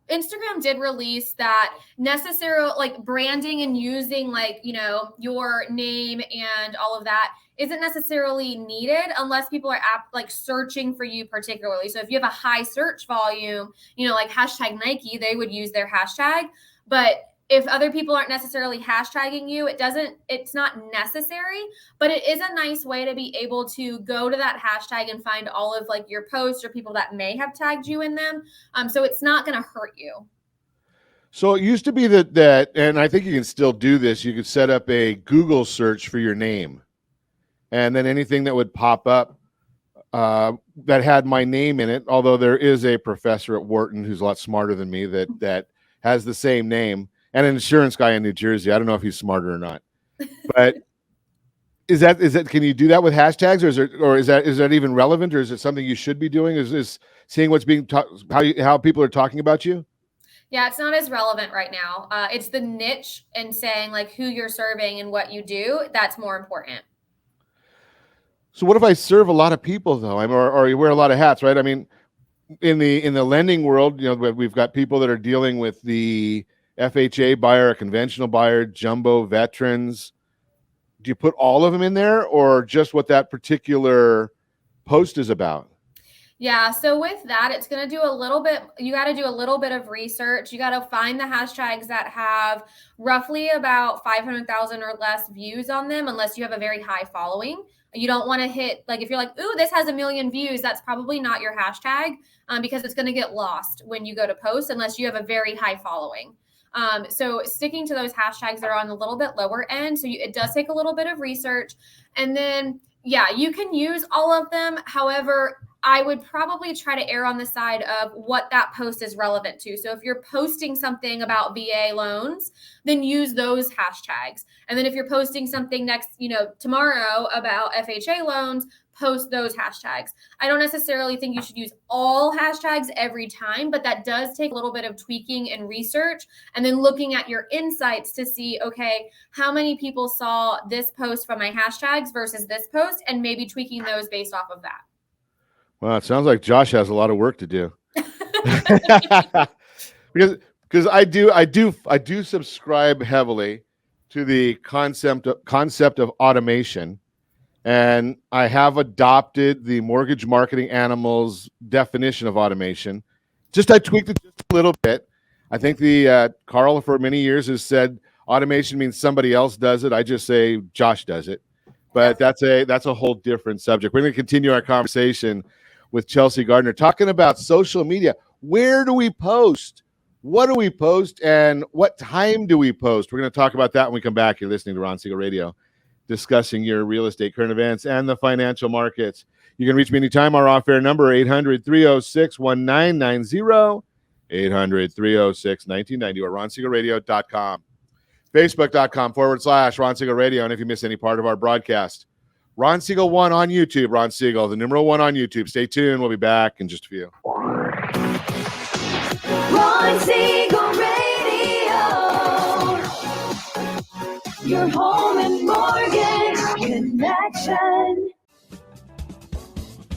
Instagram did release that necessarily like branding and using like, you know, your name and all of that isn't necessarily needed unless people are like searching for you particularly. So if you have a high search volume, you know, like hashtag Nike, they would use their hashtag. But if other people aren't necessarily hashtagging you, it's not necessary, but it is a nice way to be able to go to that hashtag and find all of like your posts or people that may have tagged you in them. So it's not going to hurt you. So it used to be that, and I think you can still do this. You could set up a Google search for your name, and then anything that would pop up that had my name in it, although there is a professor at Wharton who's a lot smarter than me that has the same name, and an insurance guy in New Jersey. I don't know if he's smarter or not, but is that can you do that with hashtags, or is that even relevant, or is it something you should be doing? Is seeing what's being how people are talking about you? Yeah, it's not as relevant right now. It's the niche and saying like who you're serving and what you do. That's more important. So what if I serve a lot of people though? Or you wear a lot of hats, right? I mean, in the lending world, you know, we've got people that are dealing with the FHA buyer, a conventional buyer, jumbo veterans. Do you put all of them in there, or just what that particular post is about? Yeah, so with that, it's going to do a little bit, you got to do a little bit of research. You got to find the hashtags that have roughly about 500,000 or less views on them, unless you have a very high following. You don't want to hit, like if you're like, ooh, this has 1 million views, that's probably not your hashtag because it's going to get lost when you go to post unless you have a very high following. So sticking to those hashtags that are on the little bit lower end. So it does take a little bit of research. And then, yeah, you can use all of them. However, I would probably try to err on the side of what that post is relevant to. So if you're posting something about VA loans, then use those hashtags. And then if you're posting something tomorrow about FHA loans, post those hashtags. I don't necessarily think you should use all hashtags every time, but that does take a little bit of tweaking and research and then looking at your insights to see, okay, how many people saw this post from my hashtags versus this post, and maybe tweaking those based off of that. Well, it sounds like Josh has a lot of work to do. because I do subscribe heavily to the concept of automation, and I have adopted the Mortgage Marketing Animals definition of automation. I tweaked it just a little bit. I think Carl for many years has said automation means somebody else does it. I just say Josh does it. But that's a whole different subject. We're going to continue our conversation with Chelsea Gardner, talking about social media. Where do we post? What do we post? And what time do we post? We're going to talk about that when we come back. You're listening to Ron Siegel Radio, discussing your real estate, current events, and the financial markets. You can reach me anytime. Our off-air number, 800-306-1990, 800-306-1990, or ronsiegelradio.com. Facebook.com/Ron Siegel Radio. And if you miss any part of our broadcast, Ron Siegel 1 on YouTube. Ron Siegel, the numeral 1 on YouTube. Stay tuned. We'll be back in just a few. Ron Siegel Radio, your home and mortgage connection.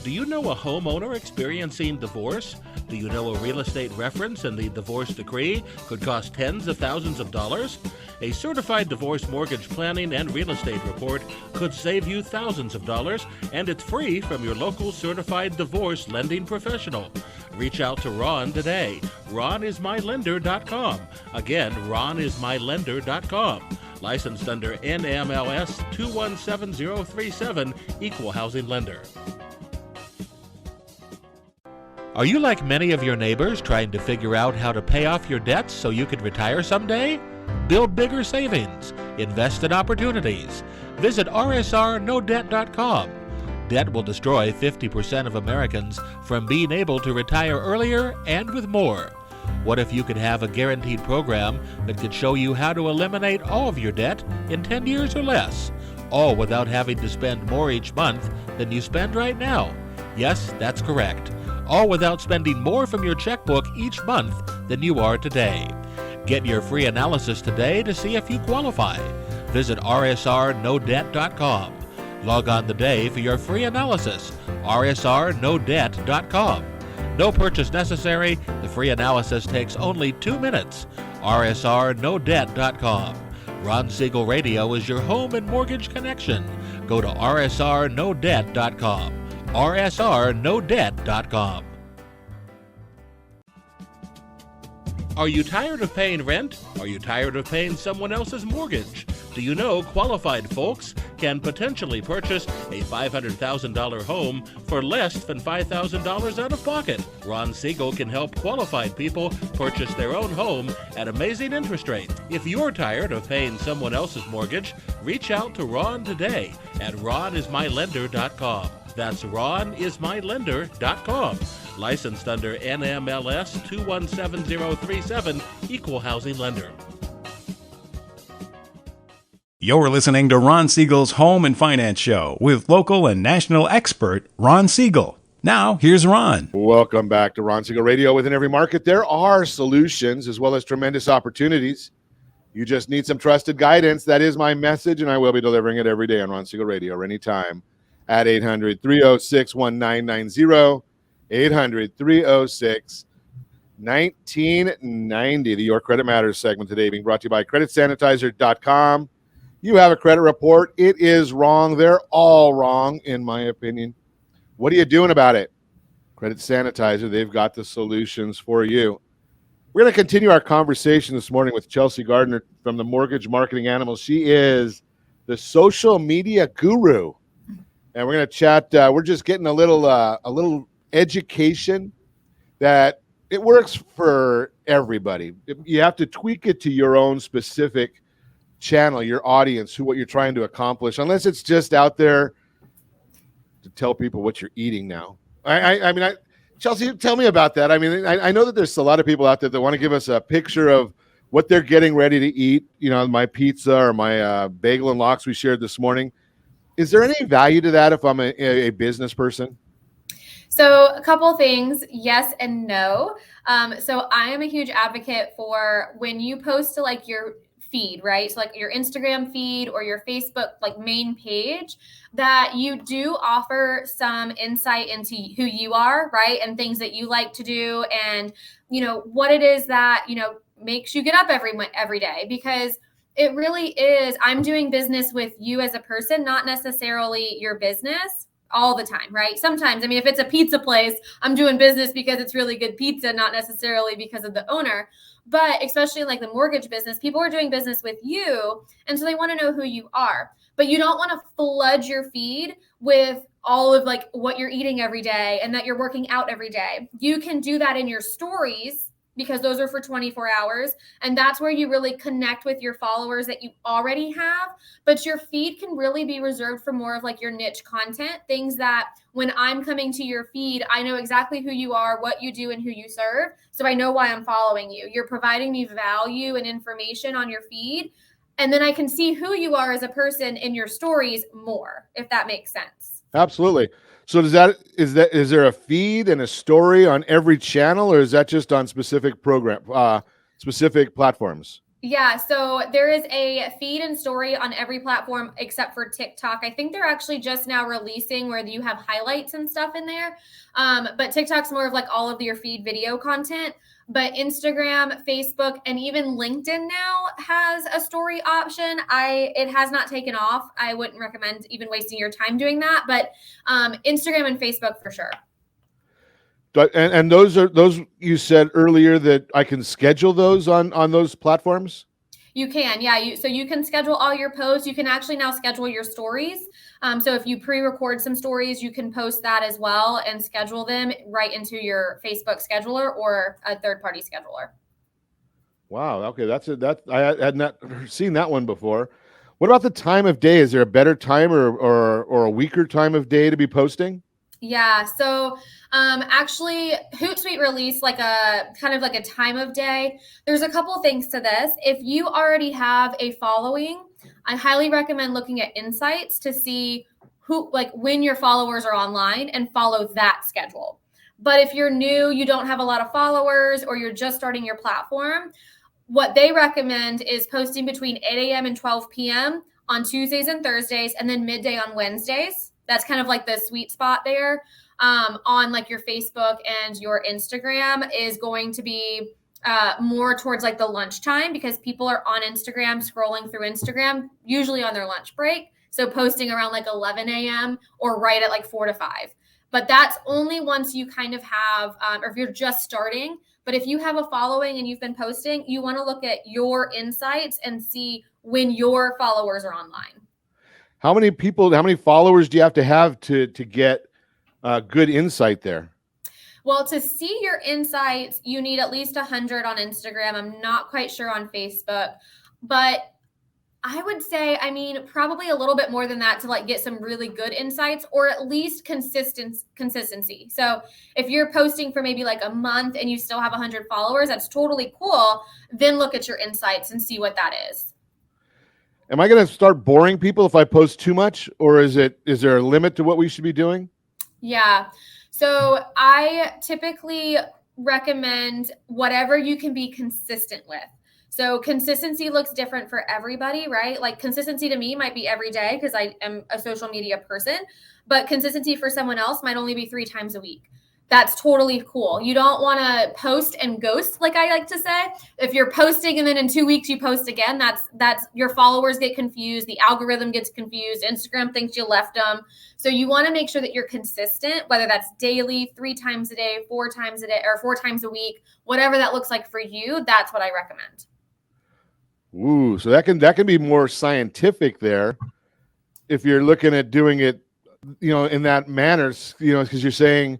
Do you know a homeowner experiencing divorce? Do you know a real estate reference and the divorce decree could cost tens of thousands of dollars? A certified divorce mortgage planning and real estate report could save you thousands of dollars, and it's free from your local certified divorce lending professional. Reach out to Ron today. RonIsMyLender.com. Again, RonIsMyLender.com. Licensed under NMLS 217037, Equal Housing Lender. Are you like many of your neighbors trying to figure out how to pay off your debts so you could retire someday? Build bigger savings. Invest in opportunities. Visit rsrnodebt.com. Debt will destroy 50% of Americans from being able to retire earlier and with more. What if you could have a guaranteed program that could show you how to eliminate all of your debt in 10 years or less? all without having to spend more each month than you spend right now. Yes, that's correct. All without spending more from your checkbook each month than you are today. Get your free analysis today to see if you qualify. Visit rsrnodebt.com. Log on today for your free analysis. rsrnodebt.com. No purchase necessary. The free analysis takes only 2 minutes. rsrnodebt.com. Ron Siegel Radio is your home and mortgage connection. Go to rsrnodebt.com. rsrnodebt.com. Are you tired of paying rent? Are you tired of paying someone else's mortgage? Do you know qualified folks can potentially purchase a $500,000 home for less than $5,000 out of pocket? Ron Siegel can help qualified people purchase their own home at amazing interest rates. If you're tired of paying someone else's mortgage, reach out to Ron today at ronismylender.com. That's ronismylender.com. Licensed under NMLS 217037, Equal Housing Lender. You're listening to Ron Siegel's Home and Finance Show with local and national expert Ron Siegel. Now, here's Ron. Welcome back to Ron Siegel Radio. Within every market, there are solutions as well as tremendous opportunities. You just need some trusted guidance. That is my message, and I will be delivering it every day on Ron Siegel Radio or anytime at 800-306-1990, 800-306-1990. The Your Credit Matters segment today being brought to you by CreditSanitizer.com. You have a credit report. It is wrong. They're all wrong, in my opinion. What are you doing about it? Credit Sanitizer, they've got the solutions for you. We're going to continue our conversation this morning with Chelsea Gardner from the Mortgage Marketing Animals. She is the social media guru. And we're going to chat. We're just getting a little education that it works for everybody. You have to tweak it to your own specific channel, your audience, what you're trying to accomplish, unless it's just out there to tell people what you're eating now. Chelsea, tell me about that. I mean, I know that there's a lot of people out there that want to give us a picture of what they're getting ready to eat, you know, my pizza or my bagel and lox we shared this morning. Is there any value to that if I'm a business person? So a couple things, yes and no. So I am a huge advocate for when you post to like your feed, right? So like your Instagram feed or your Facebook like main page, that you do offer some insight into who you are, right? And things that you like to do, and you know what it is that, you know, makes you get up every day, because it really is, I'm doing business with you as a person, not necessarily your business all the time, right? Sometimes, I mean, if it's a pizza place, I'm doing business because it's really good pizza, not necessarily because of the owner. But especially in like the mortgage business, people are doing business with you. And so they want to know who you are. But you don't want to flood your feed with all of like what you're eating every day and that you're working out every day. You can do that in your stories, because those are for 24 hours. And that's where you really connect with your followers that you already have. But your feed can really be reserved for more of like your niche content, things that when I'm coming to your feed, I know exactly who you are, what you do, and who you serve. So I know why I'm following you. You're providing me value and information on your feed. And then I can see who you are as a person in your stories more, if that makes sense. Absolutely. So is there a feed and a story on every channel, or is that just on specific platforms? Yeah, so there is a feed and story on every platform except for TikTok. I think they're actually just now releasing where you have highlights and stuff in there. But TikTok's more of like all of your feed video content. But Instagram, Facebook, and even LinkedIn now has a story option. It has not taken off. I wouldn't recommend even wasting your time doing that. But Instagram and Facebook for sure. And those you said earlier that I can schedule those on those platforms? You can, yeah. So you can schedule all your posts. You can actually now schedule your stories. So if you pre-record some stories, you can post that as well and schedule them right into your Facebook scheduler or a third-party scheduler. Wow. Okay, I had not seen that one before. What about the time of day? Is there a better time or a weaker time of day to be posting? Yeah. So actually Hootsuite released like a kind of like a time of day. There's a couple things to this. If you already have a following I highly recommend looking at insights to see who, like when your followers are online, and follow that schedule. But if you're new, you don't have a lot of followers, or you're just starting your platform, what they recommend is posting between 8 a.m. and 12 p.m. on Tuesdays and Thursdays, and then midday on Wednesdays. That's kind of like the sweet spot there. On like your Facebook and your Instagram is going to be more towards like the lunchtime, because people are on Instagram, scrolling through Instagram, usually on their lunch break. So posting around like 11 a.m. or right at like 4 to 5. But that's only once you kind of have, or if you're just starting. But if you have a following and you've been posting, you want to look at your insights and see when your followers are online. How many followers do you have to get good insight there? Well, to see your insights, you need at least 100 on Instagram. I'm not quite sure on Facebook, but I would say, I mean, probably a little bit more than that to like get some really good insights, or at least consistency. So if you're posting for maybe like a month and you still have 100 followers, that's totally cool. Then look at your insights and see what that is. Am I going to start boring people if I post too much, or is there a limit to what we should be doing? Yeah. So I typically recommend whatever you can be consistent with. So consistency looks different for everybody, right? Like consistency to me might be every day because I am a social media person, but consistency for someone else might only be 3 times a week. That's totally cool. You don't want to post and ghost, like I like to say. If you're posting and then in 2 weeks you post again, that's your followers get confused. The algorithm gets confused. Instagram thinks you left them. So you want to make sure that you're consistent, whether that's daily, 3 times a day, 4 times a day, or 4 times a week, whatever that looks like for you. That's what I recommend. Ooh, so that can be more scientific there if you're looking at doing it, in that manner, because you're saying,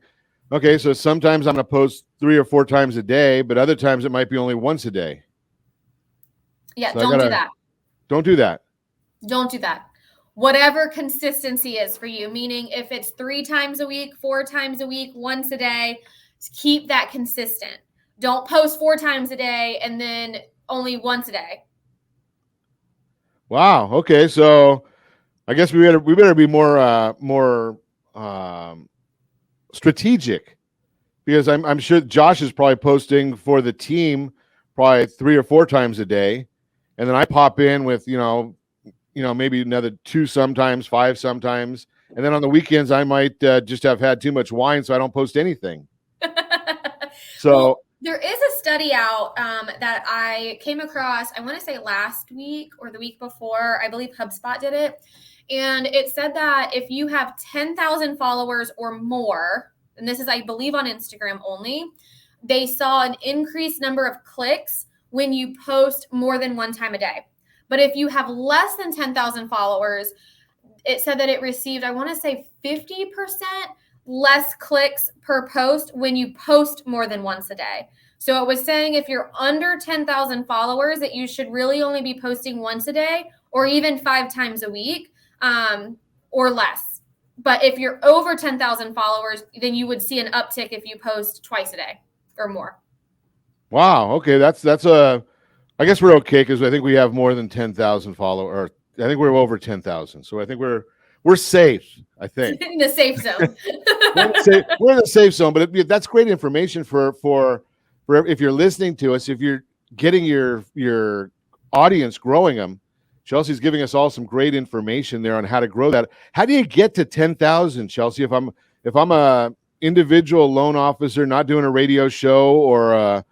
okay, so sometimes I'm going to post 3 or 4 times a day, but other times it might be only once a day. Yeah, so don't do that. Don't do that. Don't do that. Whatever consistency is for you, meaning if it's 3 times a week, 4 times a week, once a day, keep that consistent. Don't post 4 times a day and then only once a day. Wow. Okay. So I guess we better be more strategic, because I'm sure Josh is probably posting for the team probably 3 or 4 times a day, and then I pop in with maybe another 2 sometimes, 5 sometimes, and then on the weekends I might just have had too much wine, so I don't post anything. So. Well, there is a study out that I came across, I want to say last week or the week before. I believe HubSpot did it. And it said that if you have 10,000 followers or more, and this is, I believe, on Instagram only, they saw an increased number of clicks when you post more than 1 time a day. But if you have less than 10,000 followers, it said that it received, I want to say 50% less clicks per post when you post more than once a day. So it was saying if you're under 10,000 followers, that you should really only be posting once a day, or even 5 times a week, or less. But if you're over 10,000 followers, then you would see an uptick if you post twice a day or more. Wow. Okay. That's I guess we're okay, because I think we have more than 10,000 followers. Or I think we're over 10,000. So I think we're safe, I think. In the safe zone. we're in the safe zone, but that's great information for if you're listening to us, if you're getting your audience, growing them. Chelsea's giving us all some great information there on how to grow that. How do you get to 10,000, Chelsea? If I'm a individual loan officer, not doing a radio show, or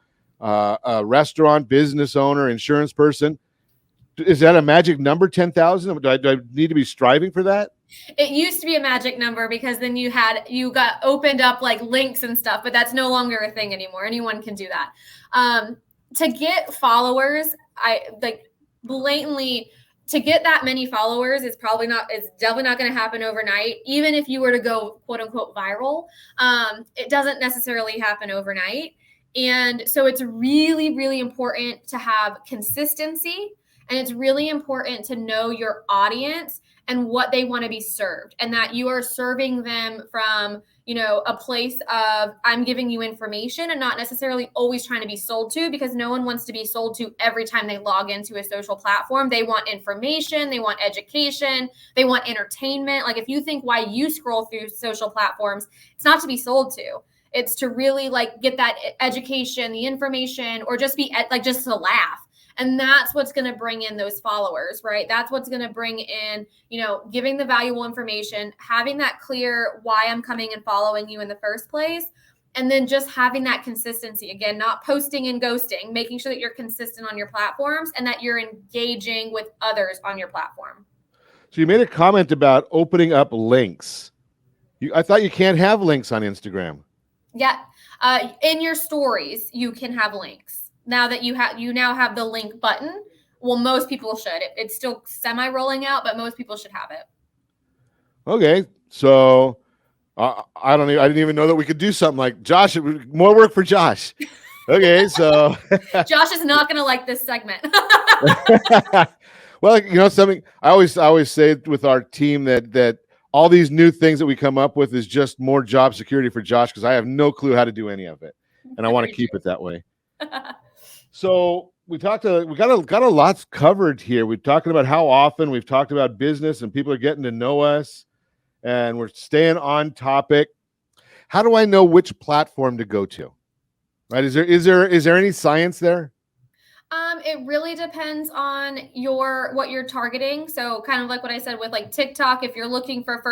a restaurant business owner, insurance person, is that a magic number, 10,000? Do I need to be striving for that? It used to be a magic number, because then you got opened up like links and stuff, but that's no longer a thing anymore. Anyone can do that. To get followers, blatantly, to get that many followers is definitely not going to happen overnight. Even if you were to go quote unquote viral, it doesn't necessarily happen overnight. And so it's really, really important to have consistency, and it's really important to know your audience and what they want to be served, and that you are serving them from, a place of, I'm giving you information and not necessarily always trying to be sold to, because no one wants to be sold to every time they log into a social platform. They want information, they want education, they want entertainment. Like, if you think why you scroll through social platforms, it's not to be sold to. It's to really get that education, the information, or just just to laugh. And that's what's going to bring in those followers, right? That's what's going to bring in, giving the valuable information, having that clear why I'm coming and following you in the first place. And then just having that consistency, again, not posting and ghosting, making sure that you're consistent on your platforms and that you're engaging with others on your platform. So you made a comment about opening up links. I thought you can't have links on Instagram. Yeah. In your stories, you can have links. Now that you now have the link button. Well, most people should. It's still semi rolling out, but most people should have it. Okay. So I didn't even know that we could do something like Josh. More work for Josh. Okay. So Josh is not going to like this segment. Well, something I always say with our team that all these new things that we come up with is just more job security for Josh, because I have no clue how to do any of it, and I want to keep it that way. So we got a lot covered here. We're talking about how often, we've talked about business, and people are getting to know us, and we're staying on topic. How do I know which platform to go to? Right? Is there any science there? It really depends on what you're targeting. So kind of like what I said with TikTok, if you're looking for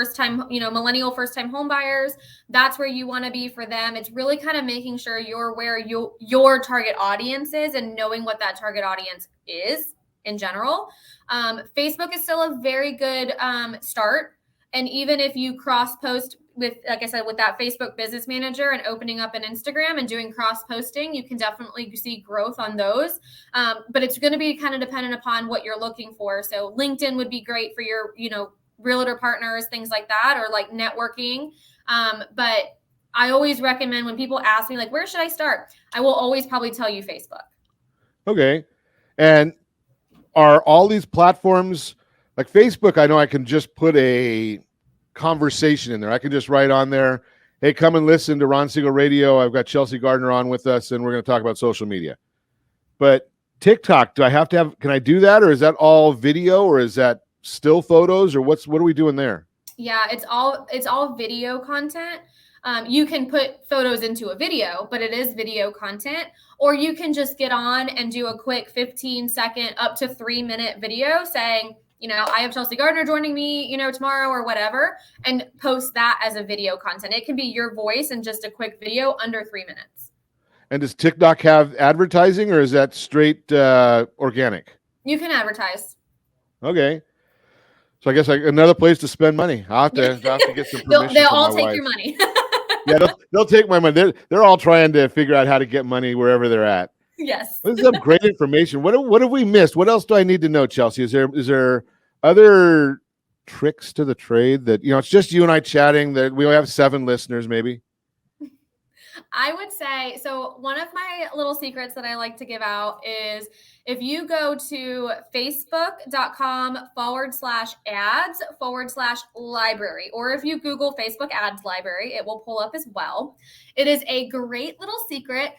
millennial first-time home buyers, that's where you want to be for them. It's really kind of making sure you're where your target audience is and knowing what that target audience is in general. Facebook is still a very good start. And even if you cross-post with, like I said, with that Facebook Business Manager and opening up an Instagram and doing cross-posting, you can definitely see growth on those. But it's going to be kind of dependent upon what you're looking for. So LinkedIn would be great for your, realtor partners, things like that, or networking. But I always recommend, when people ask me, where should I start? I will always probably tell you Facebook. Okay. And are all these platforms like Facebook? I know I can just put a conversation in there. I can just write on there, hey, come and listen to Ron Siegel Radio. I've got Chelsea Gardner on with us, and we're going to talk about social media. But TikTok, can I do that? Or is that all video, or is that still photos, or what are we doing there? Yeah, it's all video content. You can put photos into a video, but it is video content. Or you can just get on and do a quick 15-second up to 3-minute video saying, I have Chelsea Gardner joining me, tomorrow or whatever, and post that as a video content. It can be your voice and just a quick video under 3 minutes. And does TikTok have advertising, or is that straight organic? You can advertise. Okay. So I guess another place to spend money. I'll have to get some permission. They'll all take your money. Yeah, they'll take my money. They're all trying to figure out how to get money wherever they're at. Yes. This is some great information. What have we missed? What else do I need to know, Chelsea? Is there other tricks to the trade that, it's just you and I chatting, that we only have 7 listeners maybe? I would say, so one of my little secrets that I like to give out is, if you go to facebook.com/ads/library, or if you Google Facebook ads library, it will pull up as well. It is a great little secret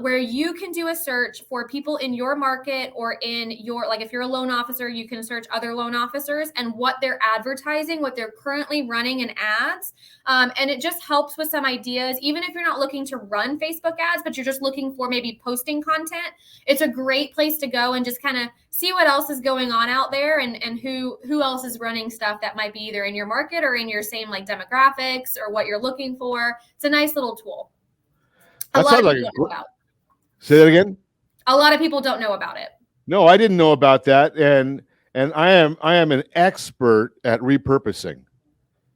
where you can do a search for people in your market, or in your, if you're a loan officer, you can search other loan officers and what they're advertising, what they're currently running in ads. And it just helps with some ideas, even if you're not looking to run Facebook ads, but you're just looking for maybe posting content. It's a great place to go and just kind of see what else is going on out there, and who else is running stuff that might be either in your market or in your same demographics or what you're looking for. It's a nice little tool. Say that again. A lot of people don't know about it. No, I didn't know about that, and I am an expert at repurposing.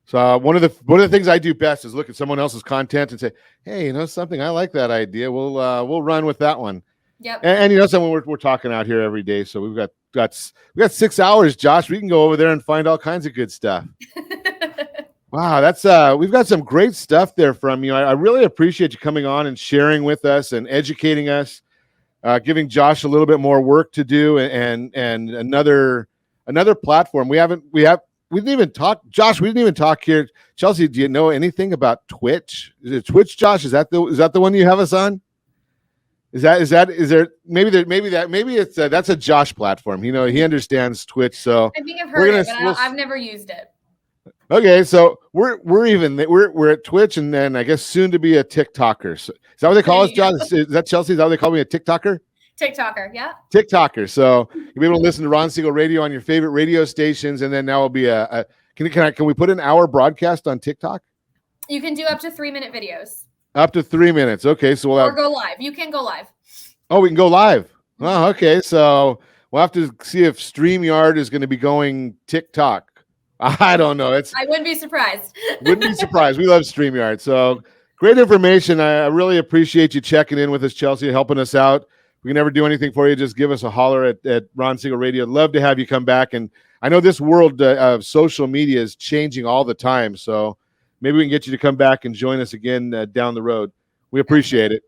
So one of the things I do best is look at someone else's content and say, hey, something, I like that idea. We'll run with that one. Yep. And someone we're talking out here every day, so we've got 6 hours, Josh. We can go over there and find all kinds of good stuff. Wow, that's we've got some great stuff there from you. I really appreciate you coming on and sharing with us and educating us, giving Josh a little bit more work to do, and another platform. We have we didn't even talk, Josh. We didn't even talk here. Chelsea, do you know anything about Twitch? Is it Twitch, Josh? Is that the one you have us on? Is there maybe it's that's a Josh platform. You know, he understands Twitch, so I think I've heard it, but I've never used it. Okay, so we're at Twitch, and then I guess soon to be a TikToker. So, is that what they call us, John? Is that Chelsea? Is that what they call me, a TikToker? TikToker, yeah. TikToker. So you'll be able to listen to Ron Siegel Radio on your favorite radio stations, and then now will be can we put an hour broadcast on TikTok? You can do up to 3-minute videos. Up to 3 minutes. Okay, so we'll go live. You can go live. Oh, we can go live. Oh, okay. So we'll have to see if StreamYard is going to be going TikTok. I don't know. I wouldn't be surprised. Wouldn't be surprised. We love StreamYard. So great information. I really appreciate you checking in with us, Chelsea, helping us out. If we can ever do anything for you, just give us a holler at Ron Siegel Radio. Love to have you come back. And I know this world of social media is changing all the time. So maybe we can get you to come back and join us again down the road. We appreciate it.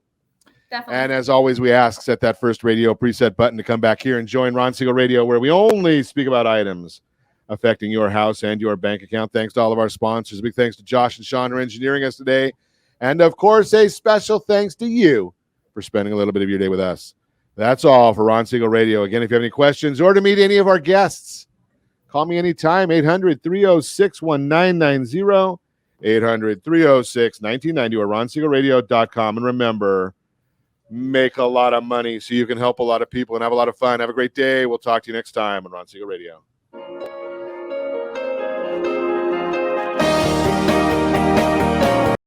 Definitely. And as always, we ask, set that first radio preset button to come back here and join Ron Siegel Radio, where we only speak about items affecting your house and your bank account. Thanks to all of our sponsors. A big thanks to Josh and Sean for engineering us today. And of course, a special thanks to you for spending a little bit of your day with us. That's all for Ron Siegel Radio. Again, if you have any questions or to meet any of our guests, call me anytime, 800-306-1990, 800-306-1990, or ronsiegelradio.com. And remember, make a lot of money so you can help a lot of people and have a lot of fun. Have a great day. We'll talk to you next time on Ron Siegel Radio.